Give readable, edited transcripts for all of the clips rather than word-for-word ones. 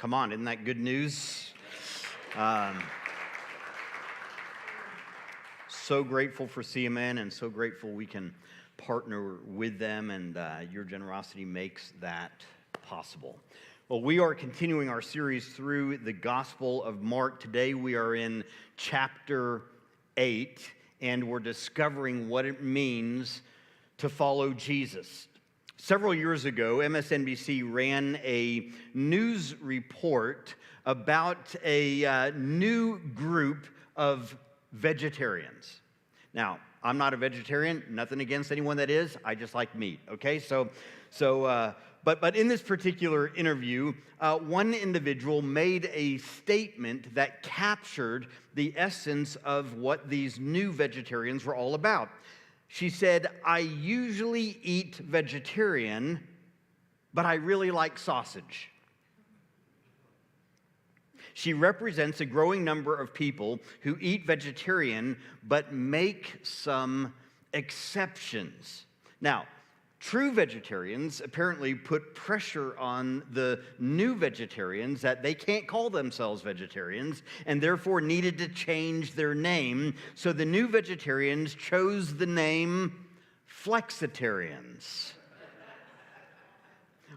Come on, isn't that good news? Um, so grateful for CMN and so grateful we can partner with them, and your generosity makes that possible. Well, we are continuing our series through the Gospel of Mark. Today we are in chapter 8, and we're discovering what it means to follow Jesus. Several years ago, MSNBC ran a news report about a new group of vegetarians. Now, I'm not a vegetarian, nothing against anyone that is. I just like meat, okay? But in this particular interview, one individual made a statement that captured the essence of what these new vegetarians were all about. She said, "I usually eat vegetarian, but I really like sausage." She represents a growing number of people who eat vegetarian, but make some exceptions. Now, true vegetarians apparently put pressure on the new vegetarians that they can't call themselves vegetarians and therefore needed to change their name. So the new vegetarians chose the name Flexitarians.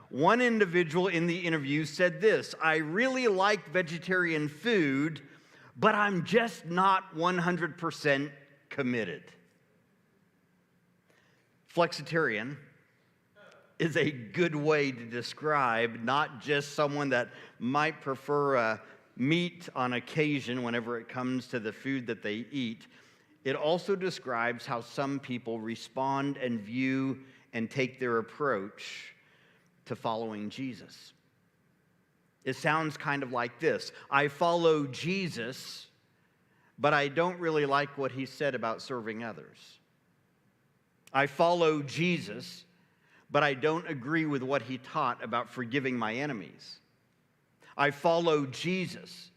One individual in the interview said this: "I really like vegetarian food, but I'm just not 100% committed." Flexitarian is a good way to describe not just someone that might prefer meat on occasion whenever it comes to the food that they eat. It also describes how some people respond and view and take their approach to following Jesus. It sounds kind of like this: I follow Jesus, but I don't really like what he said about serving others. I follow Jesus, but I don't agree with what he taught about forgiving my enemies. I follow Jesus,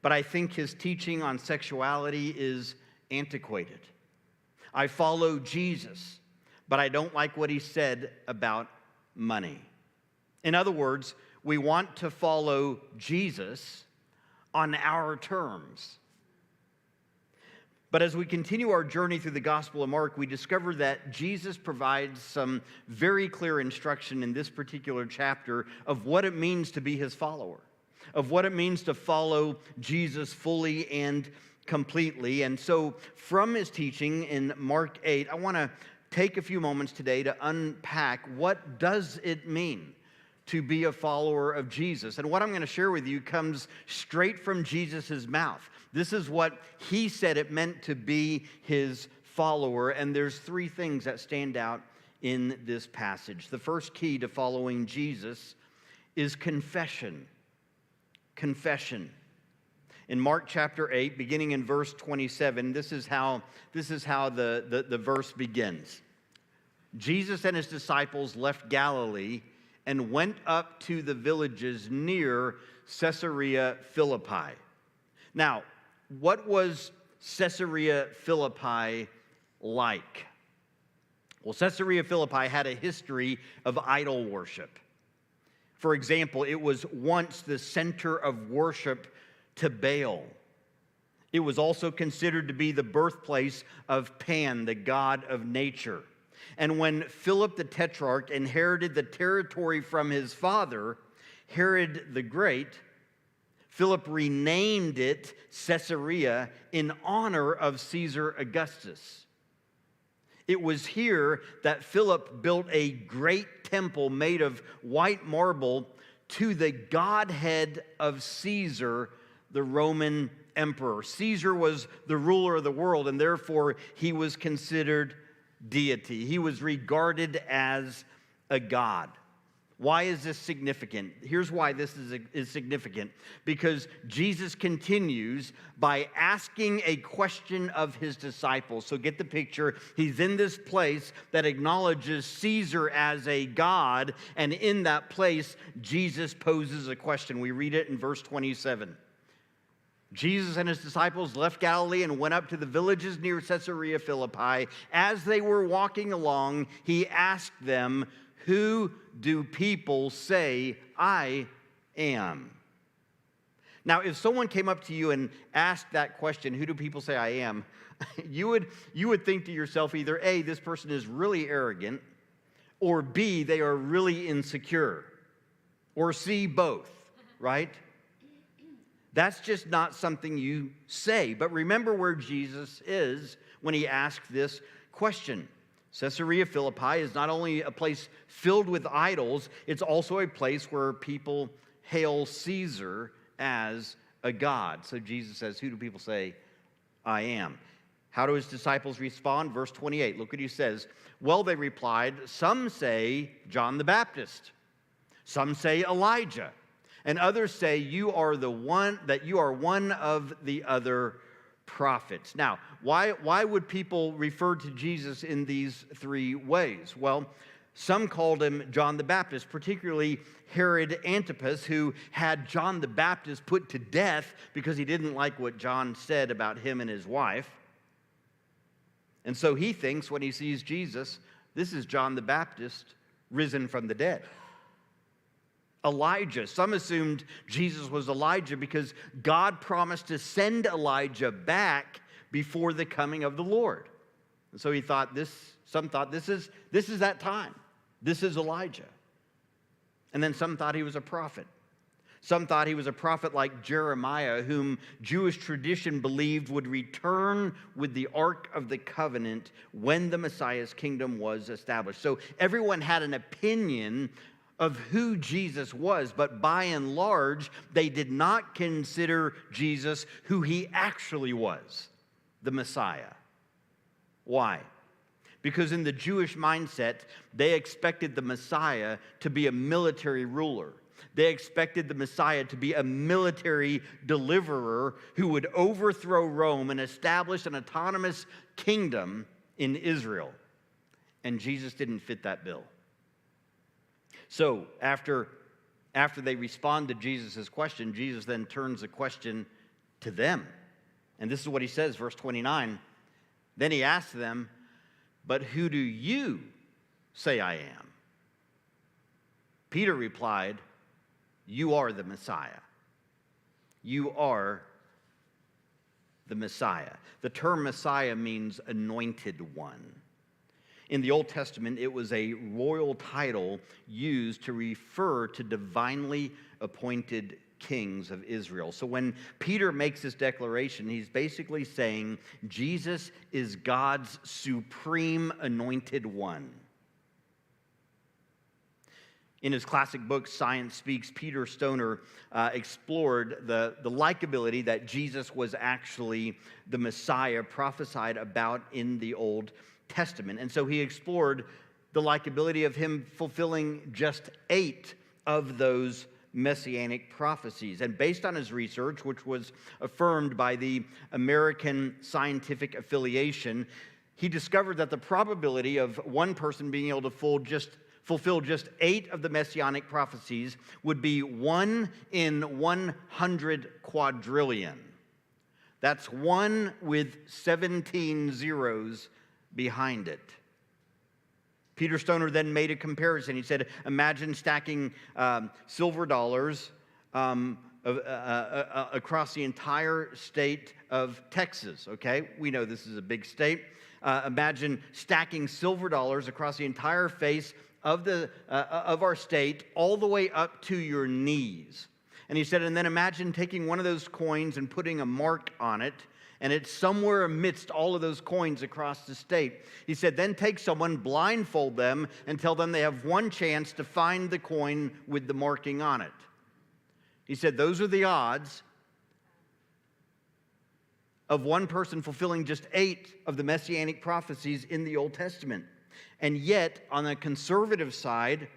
but I think his teaching on sexuality is antiquated. I follow Jesus, but I don't like what he said about money. In other words, we want to follow Jesus on our terms. But as we continue our journey through the Gospel of Mark, we discover that Jesus provides some very clear instruction in this particular chapter of what it means to be his follower, of what it means to follow Jesus fully and completely. And so from his teaching in Mark 8, I want to take a few moments today to unpack what does it mean to be a follower of Jesus. And what I'm going to share with you comes straight from Jesus' mouth. This is what he said it meant to be his follower, and there's three things that stand out in this passage. The first key to following Jesus is confession. Confession. In Mark chapter 8, beginning in verse 27, this is how the verse begins. Jesus and his disciples left Galilee and went up to the villages near Caesarea Philippi. Now, what was Caesarea Philippi like? Well, Caesarea Philippi had a history of idol worship. For example, it was once the center of worship to Baal. It was also considered to be the birthplace of Pan, the god of nature. And when Philip the Tetrarch inherited the territory from his father, Herod the Great, Philip renamed it Caesarea in honor of Caesar Augustus. It was here that Philip built a great temple made of white marble to the godhead of Caesar, the Roman emperor. Caesar was the ruler of the world, and therefore he was considered deity. He was regarded as a god. Why is this significant? Here's why this is significant. Because Jesus continues by asking a question of his disciples. So get the picture. He's in this place that acknowledges Caesar as a god, and in that place, Jesus poses a question. We read it in verse 27. Jesus and his disciples left Galilee and went up to the villages near Caesarea Philippi. As they were walking along, he asked them, "Who do people say I am?" Now, if someone came up to you and asked that question, who do people say I am? You would think to yourself either A, this person is really arrogant, or B, they are really insecure, or C, both, right? That's just not something you say. But remember where Jesus is when he asked this question. Caesarea Philippi is not only a place filled with idols, it's also a place where people hail Caesar as a god. So Jesus says, who do people say I am? How do his disciples respond? Verse 28, look what he says. Well, they replied, some say John the Baptist, some say Elijah, and others say you are one of the other prophets. Now, why would people refer to Jesus in these three ways? Well, some called him John the Baptist, particularly Herod Antipas, who had John the Baptist put to death because he didn't like what John said about him and his wife. And so he thinks when he sees Jesus, this is John the Baptist risen from the dead. Elijah. Some assumed Jesus was Elijah because God promised to send Elijah back before the coming of the Lord. And so some thought this is that time. This is Elijah. And then some thought he was a prophet. Some thought he was a prophet like Jeremiah, whom Jewish tradition believed would return with the Ark of the Covenant when the Messiah's kingdom was established. So everyone had an opinion of who Jesus was, but by and large, they did not consider Jesus who he actually was, the Messiah. Why? Because in the Jewish mindset, they expected the Messiah to be a military ruler. They expected the Messiah to be a military deliverer who would overthrow Rome and establish an autonomous kingdom in Israel. And Jesus didn't fit that bill. So after they respond to Jesus' question, Jesus then turns the question to them. And this is what he says, verse 29. Then he asks them, but who do you say I am? Peter replied, you are the Messiah. You are the Messiah. The term Messiah means anointed one. In the Old Testament, it was a royal title used to refer to divinely appointed kings of Israel. So when Peter makes this declaration, he's basically saying Jesus is God's supreme anointed one. In his classic book, Science Speaks, Peter Stoner explored the likability that Jesus was actually the Messiah prophesied about in the Old Testament. And so he explored the likability of him fulfilling just 8 of those messianic prophecies. And based on his research, which was affirmed by the American Scientific Affiliation, he discovered that the probability of one person being able to fulfill just 8 of the messianic prophecies would be 1 in 100 quadrillion. That's 1 with 17 zeros behind it. Peter Stoner then made a comparison. He said, imagine stacking silver dollars across the entire state of Texas, okay? We know this is a big state. Imagine stacking silver dollars across the entire face of our state all the way up to your knees. And he said, and then imagine taking one of those coins and putting a mark on it, and it's somewhere amidst all of those coins across the state. He said, then take someone, blindfold them, and tell them they have one chance to find the coin with the marking on it. He said, those are the odds of one person fulfilling just 8 of the messianic prophecies in the Old Testament. And yet, on the conservative side,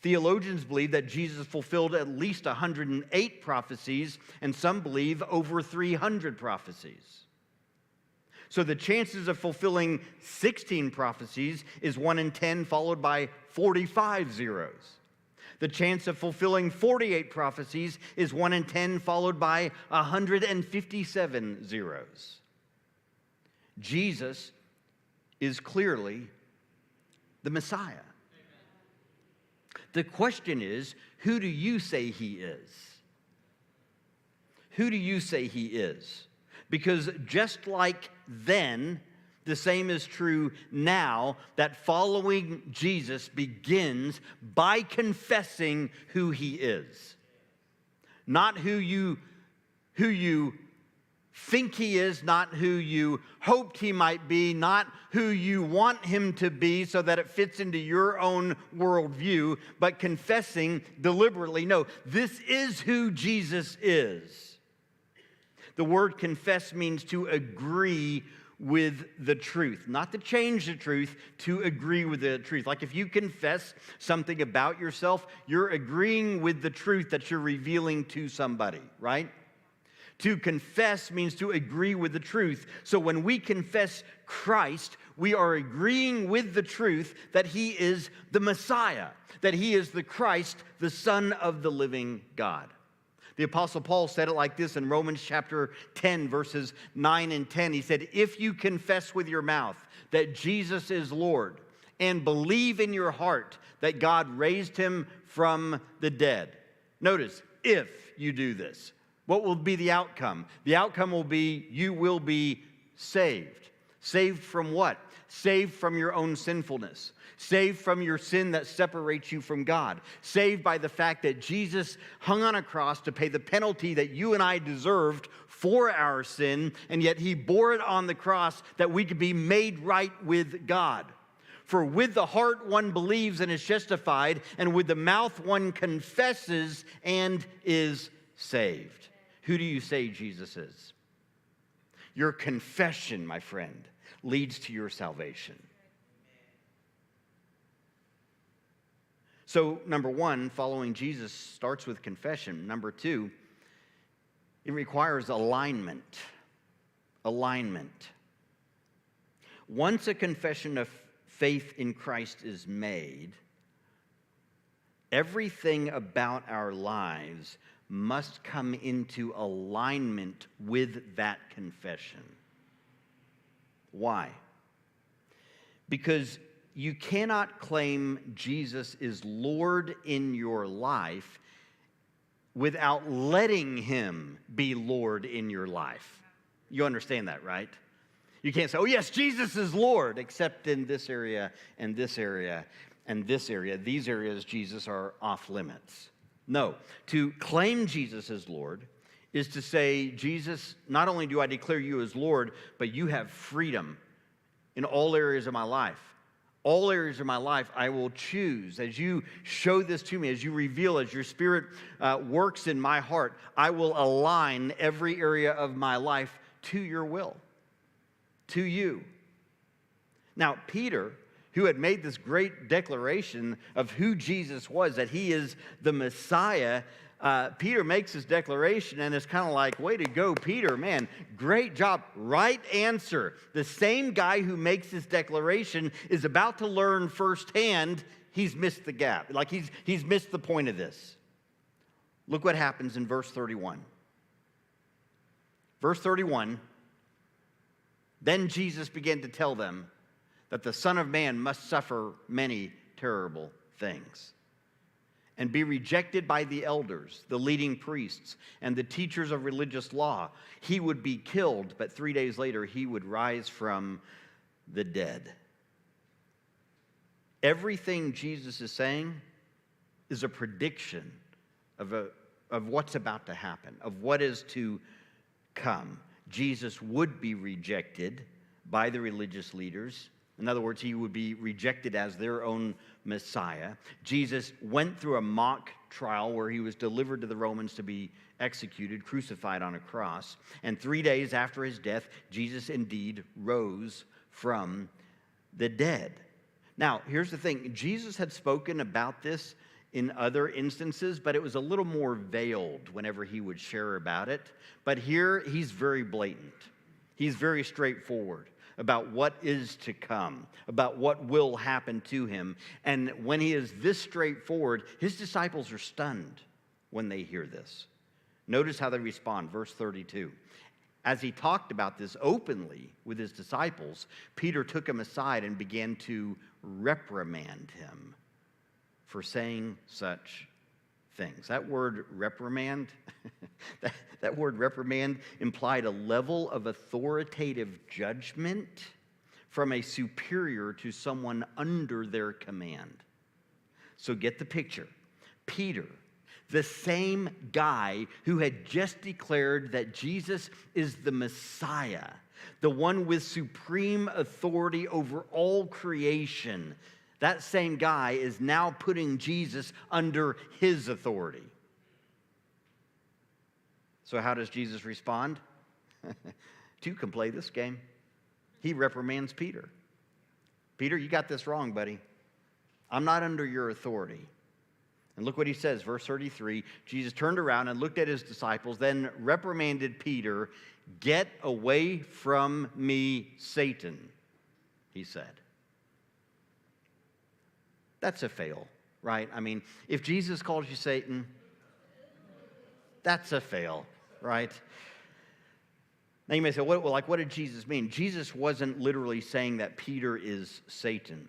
theologians believe that Jesus fulfilled at least 108 prophecies, and some believe over 300 prophecies. So the chances of fulfilling 16 prophecies is 1 in 10, followed by 45 zeros. The chance of fulfilling 48 prophecies is 1 in 10, followed by 157 zeros. Jesus is clearly the Messiah. The question is, who do you say he is? who do you say he is? Because just like then, the same is true now, that following Jesus begins by confessing who he is. Not who you think he is, not who you hoped he might be, not who you want him to be so that it fits into your own worldview, but confessing deliberately, no, this is who Jesus is. The word confess means to agree with the truth, not to change the truth, to agree with the truth. Like if you confess something about yourself, you're agreeing with the truth that you're revealing to somebody, right? To confess means to agree with the truth. So when we confess Christ, we are agreeing with the truth that he is the Messiah, that he is the Christ, the Son of the living God. The Apostle Paul said it like this in Romans chapter 10, verses 9 and 10. He said, if you confess with your mouth that Jesus is Lord and believe in your heart that God raised him from the dead. Notice, if you do this, what will be the outcome? The outcome will be you will be saved. Saved from what? Saved from your own sinfulness. Saved from your sin that separates you from God. Saved by the fact that Jesus hung on a cross to pay the penalty that you and I deserved for our sin, and yet he bore it on the cross that we could be made right with God. For with the heart one believes and is justified, and with the mouth one confesses and is saved. Who do you say Jesus is? Your confession, my friend, leads to your salvation. So, number one, following Jesus starts with confession. Number two, it requires alignment. Alignment. Once a confession of faith in Christ is made, everything about our lives must come into alignment with that confession. Why? Because you cannot claim Jesus is Lord in your life without letting him be Lord in your life. You understand that, right? You can't say, oh yes, Jesus is Lord, except in this area and this area and this area. These areas, Jesus are off limits. No, to claim Jesus as Lord is to say, Jesus, not only do I declare you as Lord, but you have freedom in all areas of my life. All areas of my life I will choose. As you show this to me, as you reveal, as your Spirit works in my heart, I will align every area of my life to your will, to you. Now, Peter, who had made this great declaration of who Jesus was, that he is the Messiah, Peter makes this declaration, and it's kind of like, way to go, Peter, man, great job, right answer. The same guy who makes this declaration is about to learn firsthand he's missed the gap. Like he's missed the point of this. Look what happens in verse 31. Verse 31, then Jesus began to tell them that the Son of Man must suffer many terrible things and be rejected by the elders, the leading priests, and the teachers of religious law. He would be killed, but 3 days later he would rise from the dead. Everything Jesus is saying is a prediction of what's about to happen, of what is to come. Jesus would be rejected by the religious leaders. In other words, he would be rejected as their own Messiah. Jesus went through a mock trial where he was delivered to the Romans to be executed, crucified on a cross. And 3 days after his death, Jesus indeed rose from the dead. Now, here's the thing. Jesus had spoken about this in other instances, but it was a little more veiled whenever he would share about it. But here, he's very blatant. He's very straightforward about what is to come, about what will happen to him. And when he is this straightforward, his disciples are stunned when they hear this. Notice how they respond, verse 32. As he talked about this openly with his disciples, Peter took him aside and began to reprimand him for saying such things. That word reprimand, that word reprimand implied a level of authoritative judgment from a superior to someone under their command. So get the picture. Peter, the same guy who had just declared that Jesus is the Messiah, the one with supreme authority over all creation, that same guy is now putting Jesus under his authority. So how does Jesus respond? Two can play this game. He reprimands Peter. Peter, you got this wrong, buddy. I'm not under your authority. And look what he says, verse 33. Jesus turned around and looked at his disciples, then reprimanded Peter. Get away from me, Satan, he said. That's a fail, right? I mean, if Jesus calls you Satan, that's a fail, right? Now you may say, well, what did Jesus mean? Jesus wasn't literally saying that Peter is Satan.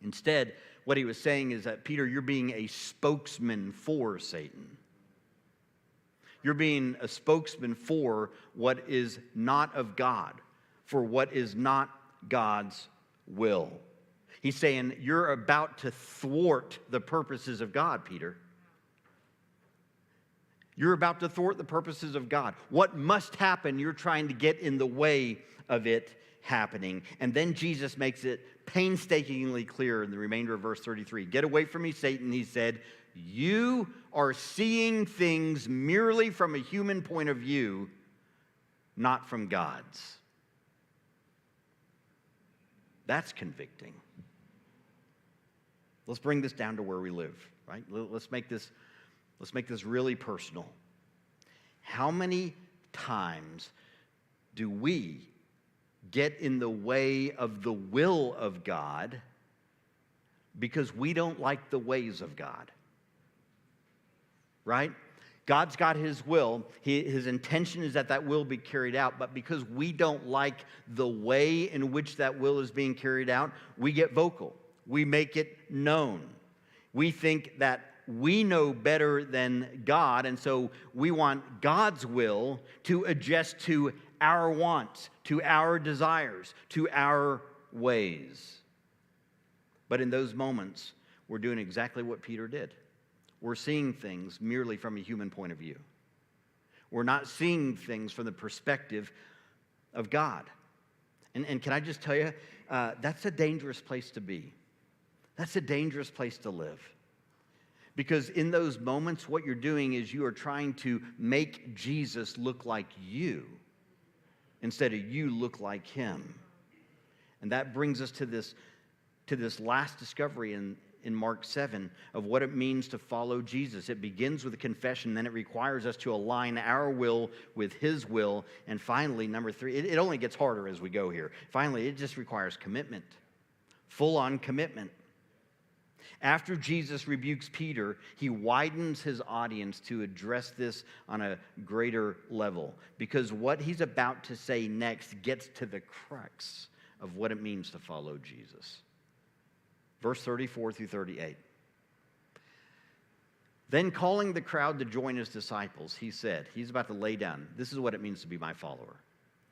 Instead, what he was saying is that, Peter, you're being a spokesman for Satan. You're being a spokesman for what is not of God, for what is not God's will. He's saying, you're about to thwart the purposes of God, Peter. You're about to thwart the purposes of God. What must happen, you're trying to get in the way of it happening. And then Jesus makes it painstakingly clear in the remainder of verse 33. Get away from me, Satan, he said. You are seeing things merely from a human point of view, not from God's. That's convicting. Let's bring this down to where we live, right? Let's make this really personal. How many times do we get in the way of the will of God because we don't like the ways of God? Right? God's got his will. His intention is that that will be carried out. But because we don't like the way in which that will is being carried out, we get vocal. We make it known. We think that we know better than God, and so we want God's will to adjust to our wants, to our desires, to our ways. But in those moments, we're doing exactly what Peter did. We're seeing things merely from a human point of view. We're not seeing things from the perspective of God. And can I just tell you, that's a dangerous place to be. That's a dangerous place to live. Because in those moments, what you're doing is you are trying to make Jesus look like you instead of you look like him. And that brings us to this last discovery in Mark 7 of what it means to follow Jesus. It begins with a confession, then it requires us to align our will with his will. And finally, number 3, it only gets harder as we go here. Finally, it just requires commitment, full-on commitment. After Jesus rebukes Peter, he widens his audience to address this on a greater level, because what he's about to say next gets to the crux of what it means to follow Jesus. Verse 34 through 38. Then calling the crowd to join his disciples, he said, he's about to lay down, this is what it means to be my follower.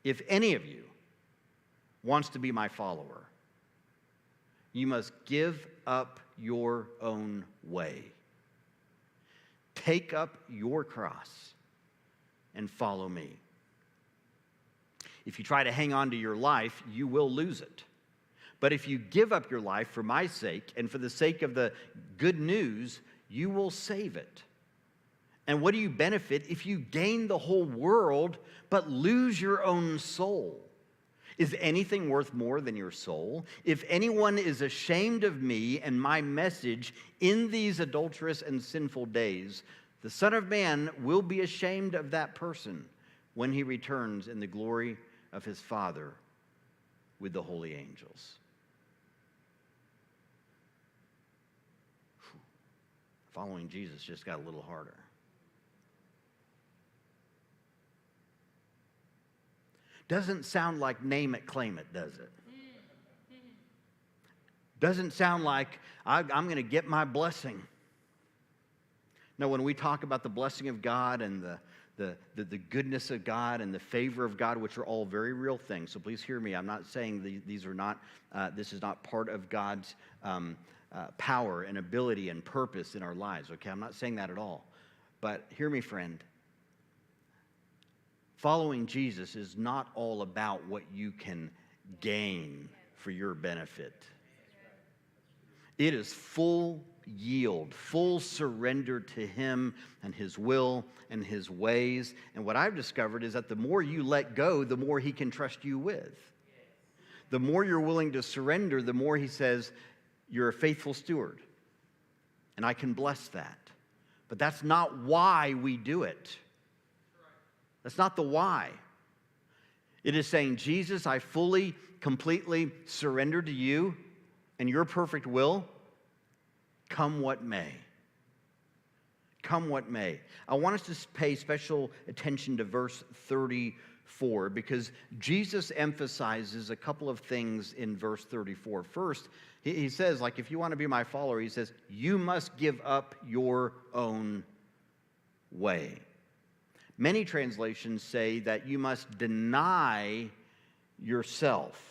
If any of you wants to be my follower, you must give up your own way. Take up your cross and follow me. If you try to hang on to your life, you will lose it. But if you give up your life for my sake and for the sake of the good news, you will save it. And what do you benefit if you gain the whole world but lose your own soul? Is anything worth more than your soul? If anyone is ashamed of me and my message in these adulterous and sinful days, the Son of Man will be ashamed of that person when he returns in the glory of his Father with the holy angels. Following Jesus just got a little harder. Doesn't sound like name it, claim it, does it? Doesn't sound like I'm going to get my blessing. No, when we talk about the blessing of God and the goodness of God and the favor of God, which are all very real things. So please hear me. I'm not saying these are not, this is not part of God's power and ability and purpose in our lives, okay? I'm not saying that at all. But hear me, friend. Following Jesus is not all about what you can gain for your benefit. It is full yield, full surrender to Him and His will and His ways. And what I've discovered is that the more you let go, the more He can trust you with. The more you're willing to surrender, the more He says, you're a faithful steward. And I can bless that. But that's not why we do it. That's not the why. It is saying, Jesus, I fully, completely surrender to you and your perfect will, come what may. Come what may. I want us to pay special attention to verse 34 because Jesus emphasizes a couple of things in verse 34. First, he says, like, if you want to be my follower, he says, you must give up your own way. Many translations say that you must deny yourself.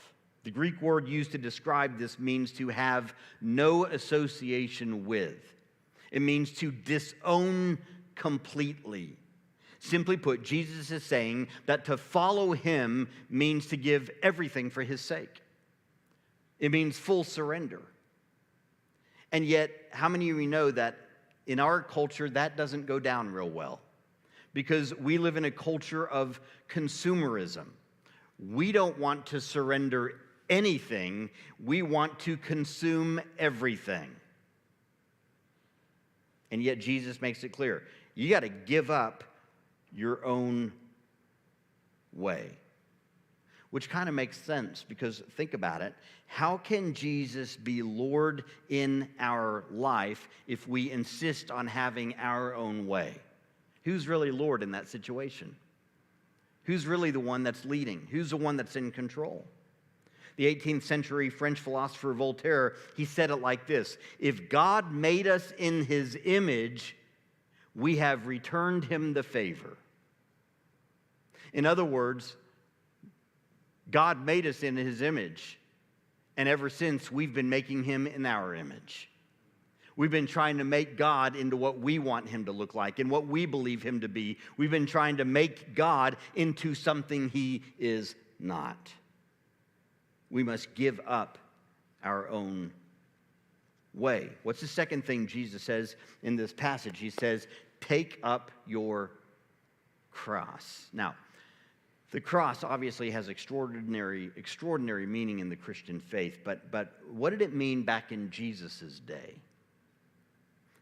The Greek word used to describe this means to have no association with. It means to disown completely. Simply put, Jesus is saying that to follow Him means to give everything for His sake. It means full surrender. And yet, how many of you know that in our culture that doesn't go down real well? Because we live in a culture of consumerism. We don't want to surrender anything. We want to consume everything. And yet Jesus makes it clear. You got to give up your own way. Which kind of makes sense because think about it. How can Jesus be Lord in our life if we insist on having our own way? Who's really Lord in that situation? Who's really the one that's leading? Who's the one that's in control? The 18th century French philosopher Voltaire, he said it like this: if God made us in His image, we have returned Him the favor. In other words, God made us in His image, and ever since we've been making Him in our image. We've been trying to make God into what we want Him to look like and what we believe Him to be. We've been trying to make God into something He is not. We must give up our own way. What's the second thing Jesus says in this passage? He says, take up your cross. Now, the cross obviously has extraordinary meaning in the Christian faith, but what did it mean back in Jesus' day?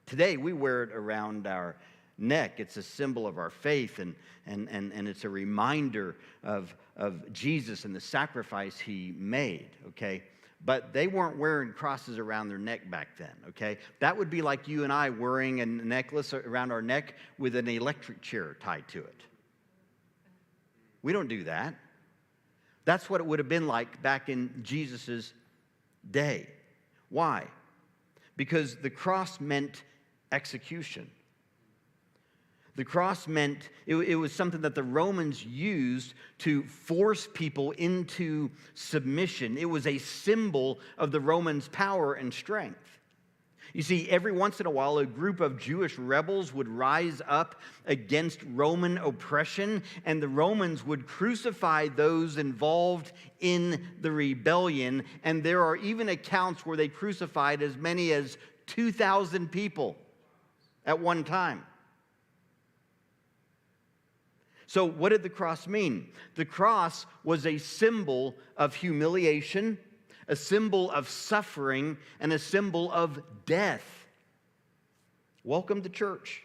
Today, we wear it around our neck. It's a symbol of our faith, and it's a reminder of Jesus and the sacrifice He made, okay? But they weren't wearing crosses around their neck back then, okay? That would be like you and I wearing a necklace around our neck with an electric chair tied to it. We don't do that. That's what it would have been like back in Jesus' day. Why? Because the cross meant execution. The cross meant, it was something that the Romans used to force people into submission. It was a symbol of the Romans' power and strength. You see, every once in a while, a group of Jewish rebels would rise up against Roman oppression, and the Romans would crucify those involved in the rebellion. And there are even accounts where they crucified as many as 2,000 people at one time. So what did the cross mean? The cross was a symbol of humiliation, a symbol of suffering, and a symbol of death. Welcome to church.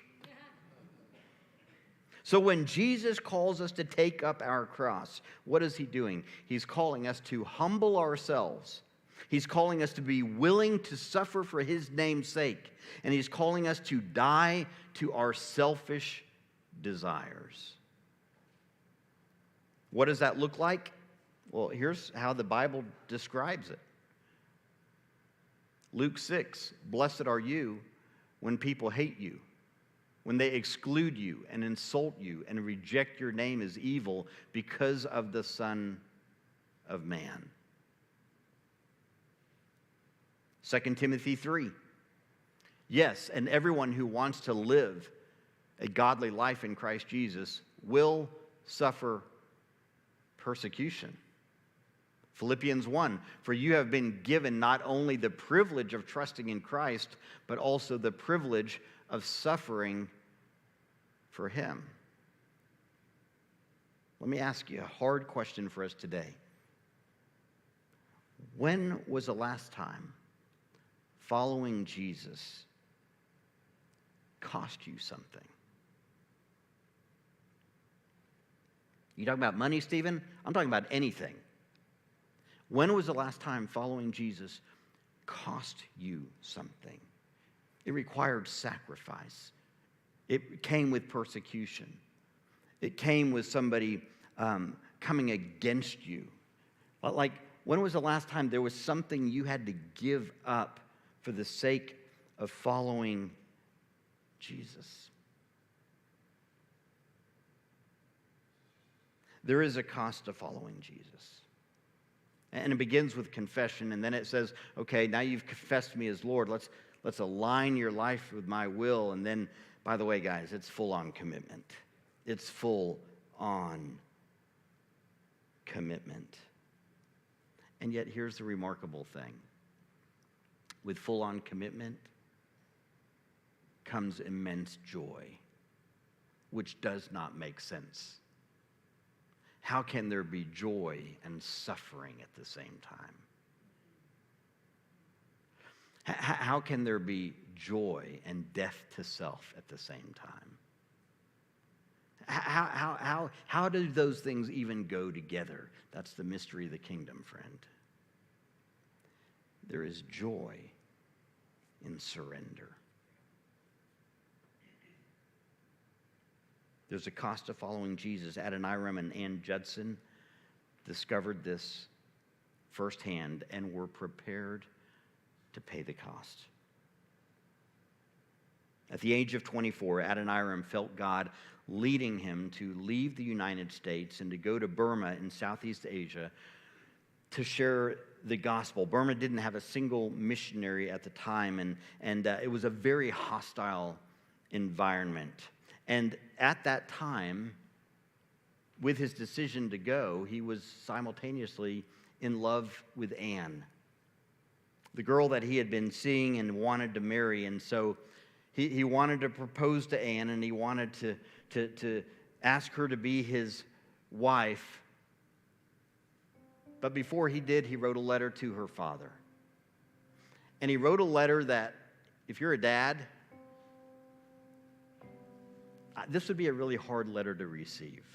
So when Jesus calls us to take up our cross, what is He doing? He's calling us to humble ourselves. He's calling us to be willing to suffer for His name's sake. And He's calling us to die to our selfish desires. What does that look like? Well, here's how the Bible describes it. Luke 6, blessed are you when people hate you when they exclude you and insult you and reject your name as evil because of the Son of Man. 2 Timothy 3. Yes, and everyone who wants to live a godly life in Christ Jesus will suffer persecution. Philippians 1, for you have been given not only the privilege of trusting in Christ, but also the privilege of suffering for him. Let me ask you a hard question for us today. When was the last time following Jesus cost you something? You talking about money, Stephen? I'm talking about anything. When was the last time following Jesus cost you something? It required sacrifice. It came with persecution. It came with somebody coming against you. Like, when was the last time there was something you had to give up for the sake of following Jesus? There is a cost to following Jesus. And it begins with confession, and then it says, okay, now you've confessed me as Lord. Let's align your life with my will. And then, by the way, guys, it's full-on commitment. It's full-on commitment. And yet, here's the remarkable thing. With full-on commitment comes immense joy, which does not make sense. How can there be joy and suffering at the same time? How can there be joy and death to self at the same time? How do those things even go together? That's the mystery of the kingdom, friend. There is joy in surrender. There's a cost to following Jesus. Adoniram and Ann Judson discovered this firsthand and were prepared to pay the cost. At the age of 24, Adoniram felt God leading him to leave the United States and to go to Burma in Southeast Asia to share the gospel. Burma didn't have a single missionary at the time, and it was a very hostile environment. And at that time, with his decision to go, he was simultaneously in love with Anne, the girl that he had been seeing and wanted to marry. And so he wanted to propose to Anne, and he wanted to ask her to be his wife. But before he did, he wrote a letter to her father. And he wrote a letter that, if you're a dad, this would be a really hard letter to receive.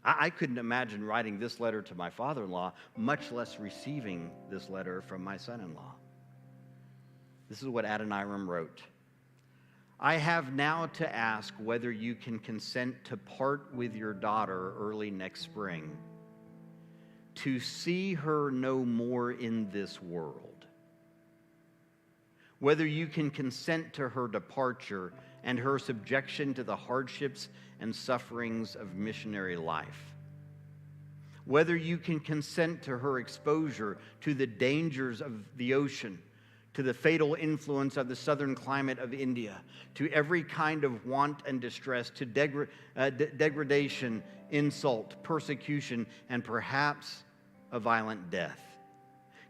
I couldn't imagine writing this letter to my father-in-law, much less receiving this letter from my son-in-law. This is what Adoniram wrote. I have now to ask whether you can consent to part with your daughter early next spring, to see her no more in this world. Whether you can consent to her departure and her subjection to the hardships and sufferings of missionary life. Whether you can consent to her exposure to the dangers of the ocean, to the fatal influence of the southern climate of India, to every kind of want and distress, to degradation, insult, persecution, and perhaps a violent death.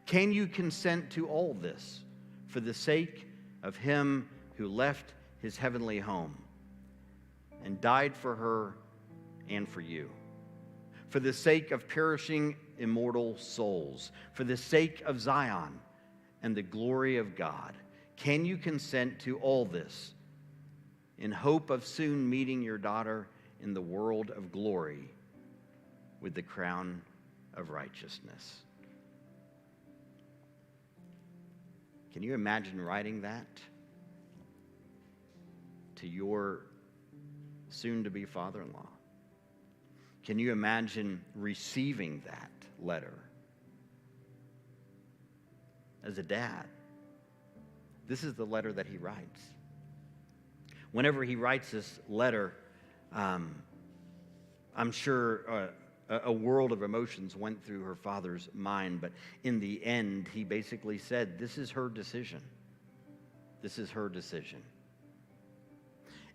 Can you consent to all this for the sake of him who left his heavenly home and died for her and for you, for the sake of perishing immortal souls, for the sake of Zion and the glory of God? Can you consent to all this in hope of soon meeting your daughter in the world of glory with the crown of righteousness? Can you imagine writing that to your soon-to-be father-in-law? Can you imagine receiving that letter? As a dad, this is the letter that he writes. Whenever he writes this letter, I'm sure a world of emotions went through her father's mind, but in the end, he basically said, this is her decision. This is her decision.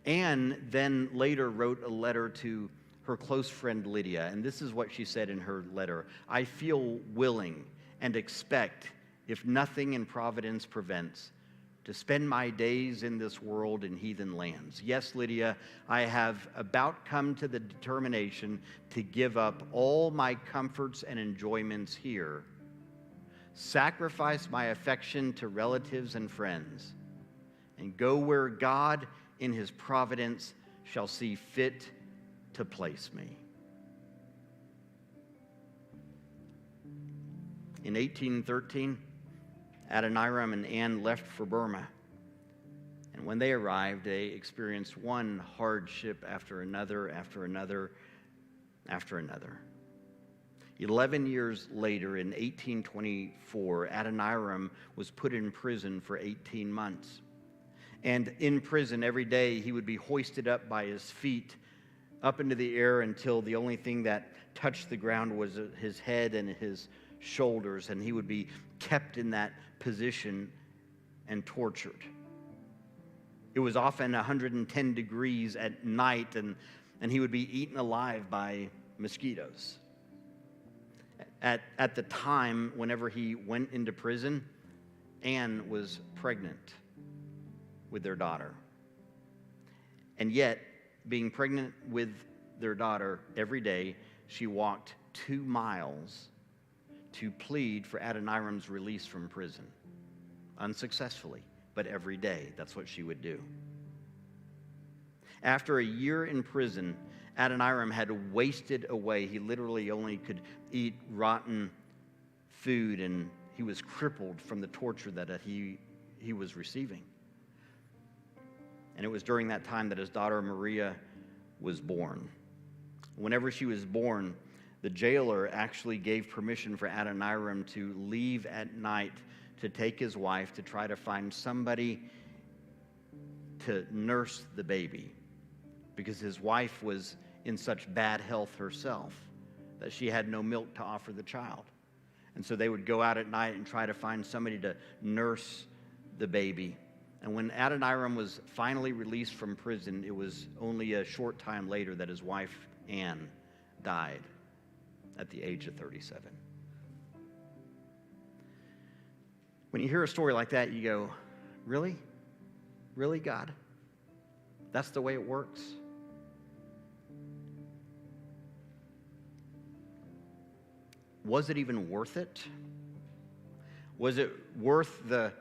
Anne then later wrote a letter to her close friend Lydia, and this is what she said in her letter. I feel willing and expect, if nothing in providence prevents, to spend my days in this world in heathen lands. Yes, Lydia, I have about come to the determination to give up all my comforts and enjoyments here, sacrifice my affection to relatives and friends, and go where God in his providence shall see fit to place me. In 1813, Adoniram and Anne left for Burma. And when they arrived, they experienced one hardship after another, after another, after another. 11 years later, in 1824, Adoniram was put in prison for 18 months. And in prison, every day, he would be hoisted up by his feet up into the air until the only thing that touched the ground was his head and his shoulders, and he would be kept in that position and tortured. It was often 110 degrees at night, and he would be eaten alive by mosquitoes. At the time, whenever he went into prison, Anne was pregnant with their daughter. And yet, being pregnant with their daughter every day, she walked 2 miles to plead for Adoniram's release from prison. Unsuccessfully, but every day, that's what she would do. After a year in prison, Adoniram had wasted away. He literally only could eat rotten food, and he was crippled from the torture that he was receiving. And it was during that time that his daughter Maria was born. Whenever she was born, the jailer actually gave permission for Adoniram to leave at night to take his wife to try to find somebody to nurse the baby, because his wife was in such bad health herself that she had no milk to offer the child. And so they would go out at night and try to find somebody to nurse the baby. And when Adoniram was finally released from prison, it was only a short time later that his wife, Anne, died at the age of 37. When you hear a story like that, you go, really? Really, God? That's the way it works? Was it even worth it? Was it worth the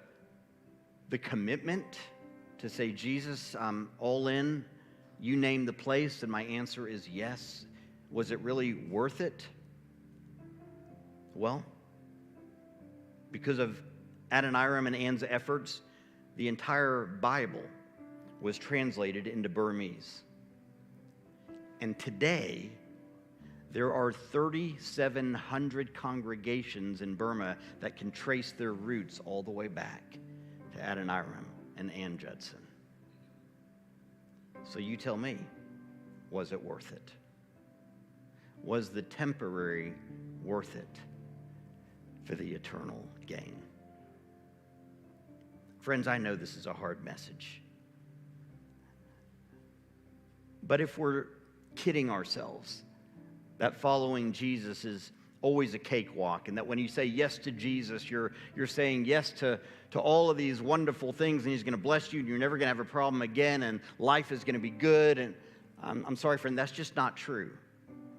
commitment to say, Jesus, I'm all in, you name the place, and my answer is yes? Was it really worth it? Well, because of Adoniram and Anne's efforts, the entire Bible was translated into Burmese. And today, there are 3,700 congregations in Burma that can trace their roots all the way back to Adoniram and Ann Judson. So you tell me, was it worth it? Was the temporary worth it for the eternal gain? Friends, I know this is a hard message. But if we're kidding ourselves that following Jesus is always a cakewalk, and that when you say yes to Jesus, you're saying yes to all of these wonderful things, and he's going to bless you, and you're never going to have a problem again, and life is going to be good, and I'm sorry, friend, that's just not true.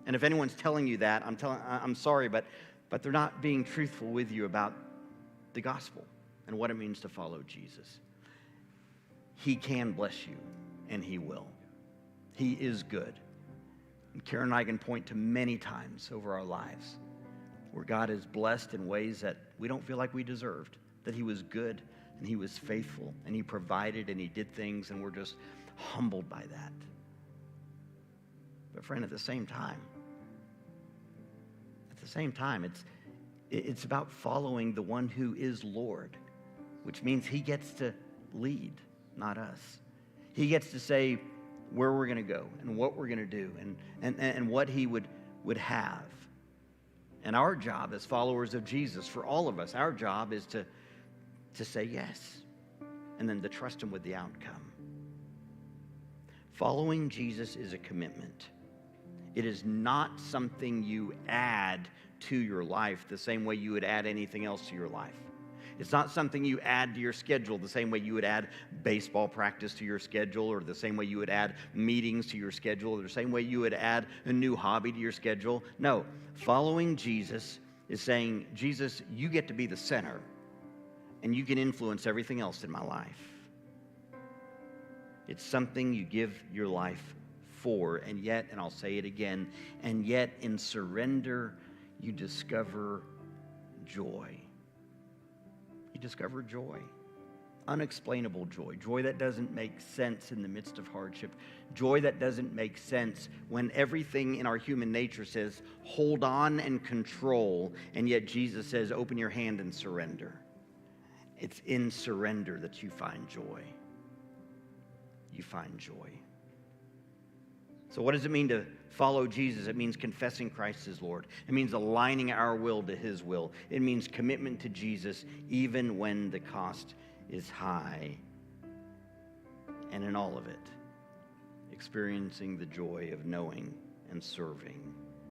And if anyone's telling you that, I'm sorry, but they're not being truthful with you about the gospel and what it means to follow Jesus. He can bless you, and he will. He is good. And Karen and I can point to many times over our lives where God has blessed in ways that we don't feel like we deserved, that he was good and he was faithful and he provided and he did things, and we're just humbled by that. But friend, at the same time, it's about following the one who is Lord, which means he gets to lead, not us. He gets to say where we're going to go and what we're going to do and what he would have. And our job as followers of Jesus, for all of us, our job is to say yes and then to trust him with the outcome. Following Jesus is a commitment. It is not something you add to your life the same way you would add anything else to your life. It's not something you add to your schedule the same way you would add baseball practice to your schedule, or the same way you would add meetings to your schedule, or the same way you would add a new hobby to your schedule. No, following Jesus is saying, Jesus, you get to be the center, and you can influence everything else in my life. It's something you give your life for, and yet, and I'll say it again, and yet in surrender, you discover joy. You discover joy, unexplainable joy, joy that doesn't make sense in the midst of hardship, joy that doesn't make sense when everything in our human nature says, hold on and control, and yet Jesus says, open your hand and surrender. It's in surrender that you find joy. You find joy. So what does it mean to follow Jesus? It means confessing Christ as Lord. It means aligning our will to his will. It means commitment to Jesus even when the cost is high. And in all of it, experiencing the joy of knowing and serving